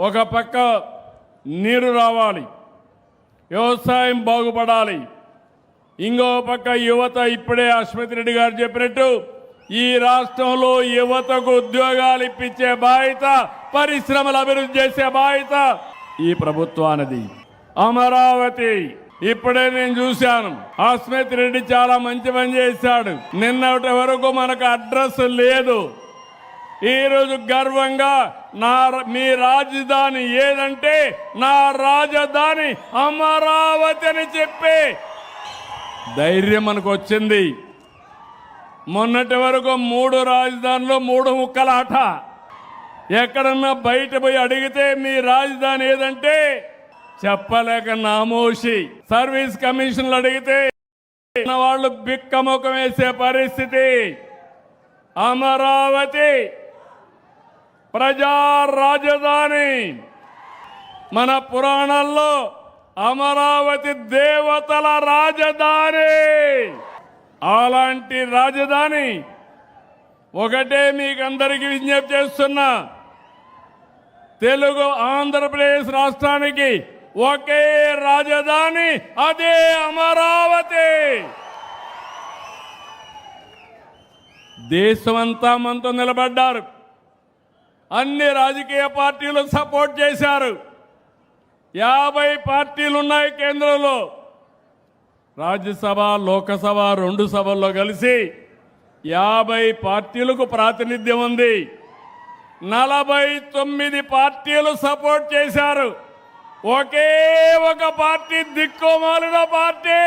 ఒక పక్క నీరు రావాలి, వ్యవసాయం బాగుపడాలి, ఇంకో పక్క యువత ఇప్పుడే అశ్వత్ రెడ్డి గారు చెప్పినట్టు ఈ రాష్ట్రంలో యువతకు ఉద్యోగాలు ఇప్పించే బాధ్యత, పరిశ్రమలు అభివృద్ధి చేసే బాధ్యత ఈ ప్రభుత్వానిది. అమరావతి ఇప్పుడే నేను చూశాను, అశ్వత్ రెడ్డి చాలా మంచి పని చేశాడు. నిన్నటి వరకు మనకు అడ్రస్ లేదు. ఈరోజు గర్వంగా మీ రాజధాని ఏదంటే నా రాజధాని అమరావతి అని చెప్పి ధైర్యం మనకు వచ్చింది. మొన్నటి వరకు 3 రాజధానులు 3 ముక్కలాట. ఎక్కడన్నా బయట పోయి అడిగితే మీ రాజధాని ఏదంటే చెప్పలేక నామోషి. సర్వీస్ కమిషన్లు అడిగితే వాళ్ళు బిక్కముఖం వేసే పరిస్థితి. అమరావతి ప్రజా రాజధాని. మన పురాణాల్లో అమరావతి దేవతల రాజధాని. అలాంటి రాజధాని ఒకటే మీకు అందరికీ విజ్ఞప్తి చేస్తున్నా, తెలుగు ఆంధ్రప్రదేశ్ రాష్ట్రానికి ఒకే రాజధాని, అదే అమరావతి. దేశమంతా మనతో నిలబడ్డారు. అన్ని రాజకీయ పార్టీలు సపోర్ట్ చేశారు. 50 పార్టీలు ఉన్నాయి కేంద్రంలో. రాజ్యసభ, లోకసభ 2 సభల్లో కలిసి 50 పార్టీలకు ప్రాతినిధ్యం ఉంది. 49 పార్టీలు సపోర్ట్ చేశారు. ఒకే ఒక పార్టీ దిక్కుమాలిన పార్టీ.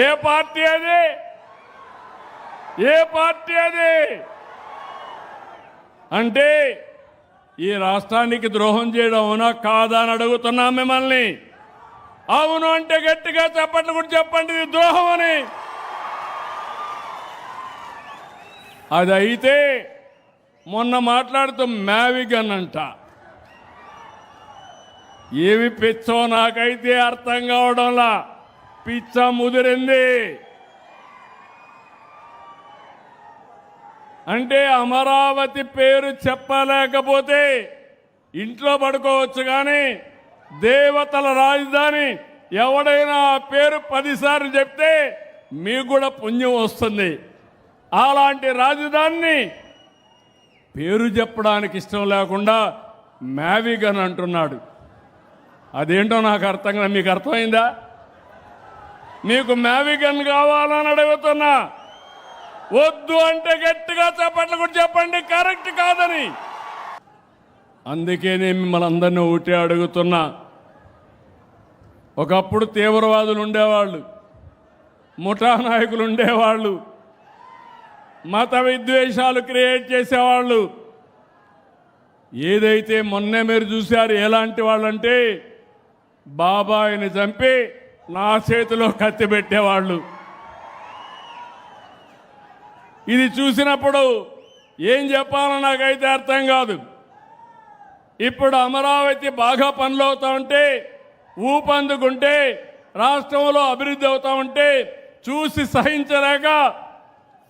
ఏ పార్టీ అది? ఏ పార్టీ అది? అంటే ఈ రాష్ట్రానికి ద్రోహం చేయడం అవునా కాదా అని అడుగుతున్నాం మిమ్మల్ని. అవును అంటే గట్టిగా చెప్పండి, కూడా చెప్పండి ఇది ద్రోహం అని. అది అయితే మొన్న మాట్లాడుతూ మ్యావిగన్ అంట. ఏమి పిచ్చో నాకైతే అర్థం కావడంలా. పిచ్చ ముదిరింది. అంటే అమరావతి పేరు చెప్పలేకపోతే ఇంట్లో పడుకోవచ్చు, కానీ దేవతల రాజధాని ఎవడైనా ఆ పేరు 10 సార్లు చెప్తే మీకు కూడా పుణ్యం వస్తుంది. అలాంటి రాజధానిని పేరు చెప్పడానికి ఇష్టం లేకుండా మ్యావిగన్ అంటున్నాడు. అదేంటో నాకు అర్థం కాదు. మీకు అర్థమైందా? మీకు మ్యావిగన్ కావాలని అడుగుతున్నా. వద్దు అంటే గట్టిగా చెప్పట్లు కూడా చెప్పండి కరెక్ట్ కాదని. అందుకే నేను మిమ్మల్ని అందరినీ ఒకటే అడుగుతున్నా. ఒకప్పుడు తీవ్రవాదులు ఉండేవాళ్ళు, ముఠా నాయకులు ఉండేవాళ్ళు, మత విద్వేషాలు క్రియేట్ చేసేవాళ్ళు. ఏదైతే మొన్నే మీరు చూశారు ఎలాంటి వాళ్ళంటే బాబాయిని చంపి నా చేతిలో కత్తి పెట్టేవాళ్ళు. ఇది చూసినప్పుడు ఏం చెప్పాలో నాకైతే అర్థం కాదు. ఇప్పుడు అమరావతి బాగా పనులు అవుతా ఉంటే, ఊపందుకుంటే, రాష్ట్రంలో అభివృద్ధి అవుతా ఉంటే చూసి సహించలేక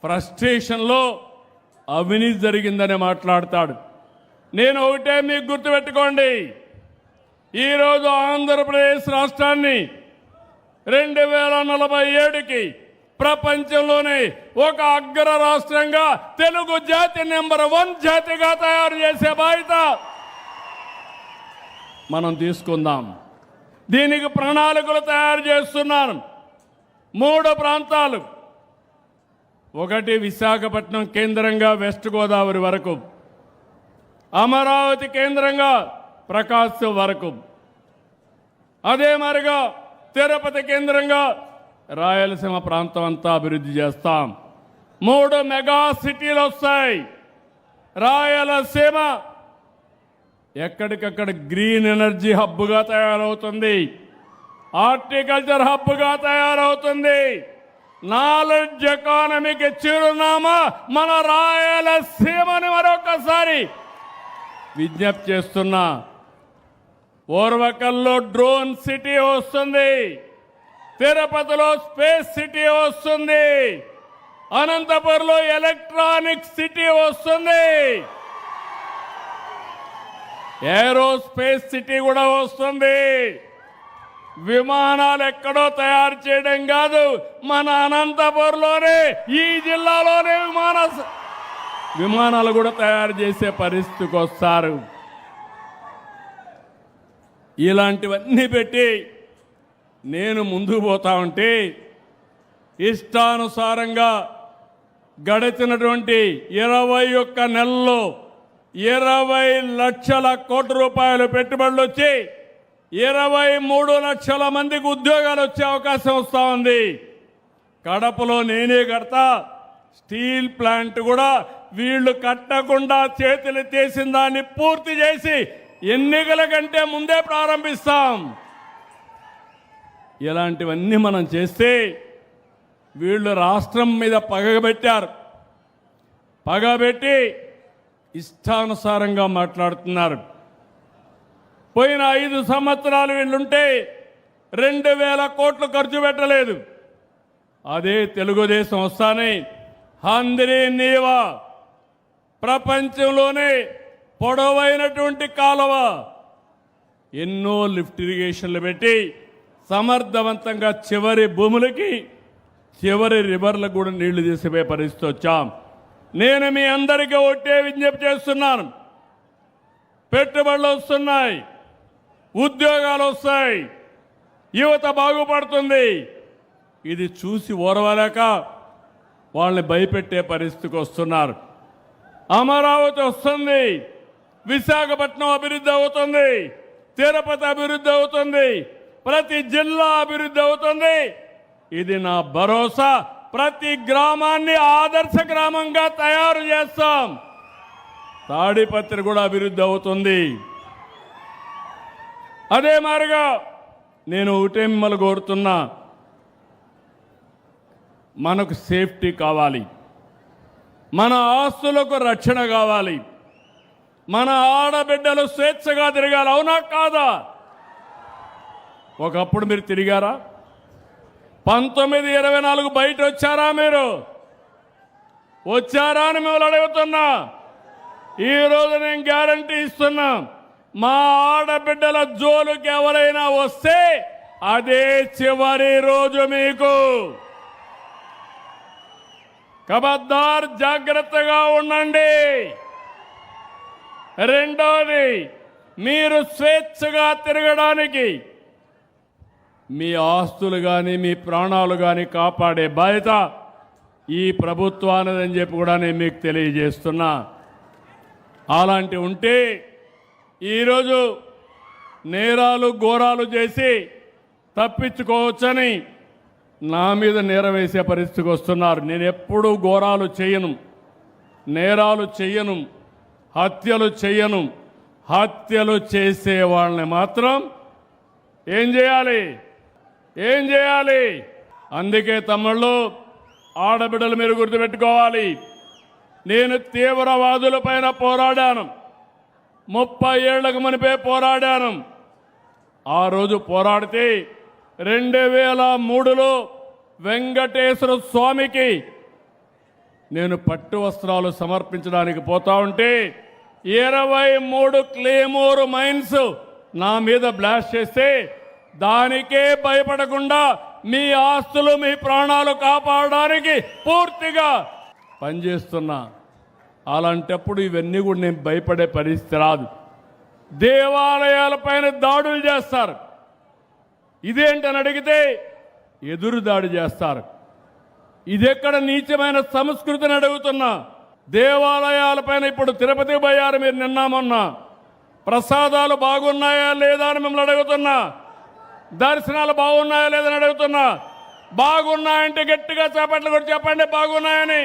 ఫ్రస్ట్రేషన్లో అవినీతి జరిగిందని మాట్లాడతాడు. నేను ఒకటే మీకు గుర్తుపెట్టుకోండి, ఈరోజు ఆంధ్రప్రదేశ్ రాష్ట్రాన్ని 2047కి ప్రపంచంలోనే ఒక అగ్ర రాష్ట్రంగా తెలుగు జాతి నెంబర్ 1 జాతిగా తయారు చేసే బాధ్యత మనం తీసుకుందాం. దీనికి ప్రణాళికలు తయారు చేస్తున్నాను. 3 ప్రాంతాలు. ఒకటి విశాఖపట్నం కేంద్రంగా వెస్ట్ గోదావరి వరకు, అమరావతి కేంద్రంగా ప్రకాశం వరకు, అదే మరిగా తిరుపతి కేంద్రంగా రాయలసీమ ప్రాంతం అంతా అభివృద్ధి చేస్తాం. 3 మెగా సిటీలు వస్తాయి. రాయలసీమ ఎక్కడికక్కడ గ్రీన్ ఎనర్జీ హబ్గా తయారవుతుంది, హార్టికల్చర్ హబ్గా తయారవుతుంది. నాలెడ్జ్ ఎకానమీకి చిరునామా మన రాయలసీమని మరొకసారి విజ్ఞప్తి చేస్తున్నా. ఓర్వకల్లో డ్రోన్ సిటీ వస్తుంది, తిరుపతిలో స్పేస్ సిటీ వస్తుంది, అనంతపురంలో ఎలక్ట్రానిక్ సిటీ వస్తుంది. ఏరోస్పేస్ సిటీ కూడా వస్తుంది. విమానాలు ఎక్కడో తయారు చేయడం కాదు, మన అనంతపురంలోనే ఈ జిల్లాలోనే విమానాలు కూడా తయారు చేసే పరిస్థితికి వస్తారు. ఇలాంటివన్నీ పెట్టి నేను ముందుకు పోతా ఉంటే ఇష్టానుసారంగా గడిచినటువంటి 21 నెలల్లో 20 లక్షల కోట్ల రూపాయలు పెట్టుబడులు వచ్చి 23 లక్షల మందికి ఉద్యోగాలు వచ్చే అవకాశం వస్తూ ఉంది. కడపలో నేనే కడతా, స్టీల్ ప్లాంట్ కూడా వీళ్ళు కట్టకుండా చేతులు తీసిన దాన్ని పూర్తి చేసి ఎన్నికల కంటే ముందే ప్రారంభిస్తాం. ఇలాంటివన్నీ మనం చేస్తే వీళ్ళు రాష్ట్రం మీద పగబెట్టారు. పగబెట్టి ఇష్టానుసారంగా మాట్లాడుతున్నారు. పోయిన 5 సంవత్సరాలు వీళ్ళుంటే 2000 కోట్లు ఖర్చు పెట్టలేదు. అదే తెలుగుదేశం వస్తానే హంద్రీ నీవా ప్రపంచంలోనే పొడవైనటువంటి కాలువ, ఎన్నో లిఫ్ట్ ఇరిగేషన్లు పెట్టి సమర్థవంతంగా చివరి భూములకి చివరి రివర్లకు కూడా నీళ్లు తీసిపోయే పరిస్థితి వచ్చాం. నేను మీ అందరికీ ఒట్టే విజ్ఞప్తి చేస్తున్నాను. పెట్టుబడులు వస్తున్నాయి, ఉద్యోగాలు వస్తాయి, యువత బాగుపడుతుంది. ఇది చూసి ఓర్వలేక వాళ్ళని భయపెట్టే పరిస్థితికి వస్తున్నారు. అమరావతి వస్తుంది, విశాఖపట్నం అభివృద్ధి అవుతుంది, తిరుపతి అభివృద్ధి అవుతుంది, ప్రతి జిల్లా అభివృద్ధి అవుతుంది. ఇది నా భరోసా. ప్రతి గ్రామాన్ని ఆదర్శ గ్రామంగా తయారు చేస్తాం. తాడిపత్రి కూడా అభివృద్ధి అవుతుంది. అదే మాదిరిగా నేను ఒకటే మిమ్మల్ని కోరుతున్నా, మనకు సేఫ్టీ కావాలి, మన ఆస్తులకు రక్షణ కావాలి, మన ఆడబిడ్డలు స్వేచ్ఛగా తిరగాలి. అవునా కాదా? ఒకప్పుడు మీరు తిరిగారా? 1924 బయట వచ్చారా? మీరు వచ్చారా అని మిమ్మల్ని అడుగుతున్నా. ఈరోజు నేను గ్యారంటీ ఇస్తున్నా, మా ఆడబిడ్డల జోలుకి ఎవరైనా వస్తే అదే చివరి రోజు మీకు. ఖబర్దార్, జాగ్రత్తగా ఉండండి. రెండోది, మీరు స్వేచ్ఛగా తిరగడానికి మీ ఆస్తులు కానీ మీ ప్రాణాలు కానీ కాపాడే బాధ్యత ఈ ప్రభుత్వానిదని చెప్పి కూడా నేను మీకు తెలియజేస్తున్నా. అలాంటి ఉంటే ఈరోజు నేరాలు ఘోరాలు చేసి తప్పించుకోవచ్చని నా మీద నేరం వేసే పరిస్థితికి వస్తున్నారు. నేను ఎప్పుడూ ఘోరాలు చేయను, నేరాలు చెయ్యను, హత్యలు చెయ్యను. హత్యలు చేసే వాళ్ళని మాత్రం ఏం చేయాలి? అందుకే తమ్ముళ్ళు, ఆడబిడ్డలు మీరు గుర్తుపెట్టుకోవాలి. నేను తీవ్రవాదుల పైన పోరాడాను. 30 ఏళ్లకు మునిపే పోరాడాను. ఆ రోజు పోరాడితే 2003లో వెంకటేశ్వర స్వామికి నేను పట్టు వస్త్రాలు సమర్పించడానికి పోతా ఉంటే 23 క్లేమోర్ మైన్స్ నా మీద బ్లాస్ట్ చేస్తే దానికే భయపడకుండా మీ ఆస్తులు మీ ప్రాణాలు కాపాడడానికి పూర్తిగా పనిచేస్తున్నా. అలాంటప్పుడు ఇవన్నీ కూడా నేను భయపడే పరిస్థితి రాదు. దేవాలయాలపైన దాడులు చేస్తారు, ఇదేంటని అడిగితే ఎదురు దాడి చేస్తారు. ఇదెక్కడ నీచమైన సంస్కృతిని అడుగుతున్నా. దేవాలయాలపైన ఇప్పుడు తిరుపతి పోయారు మీరు నిన్న మొన్న, ప్రసాదాలు బాగున్నాయా లేదా అని మిమ్మల్ని అడుగుతున్నా. దర్శనాలు బాగున్నాయా లేదని అడుగుతున్నా. బాగున్నాయంటే గట్టిగా చేపట్లు కూడా చెప్పండి బాగున్నాయని.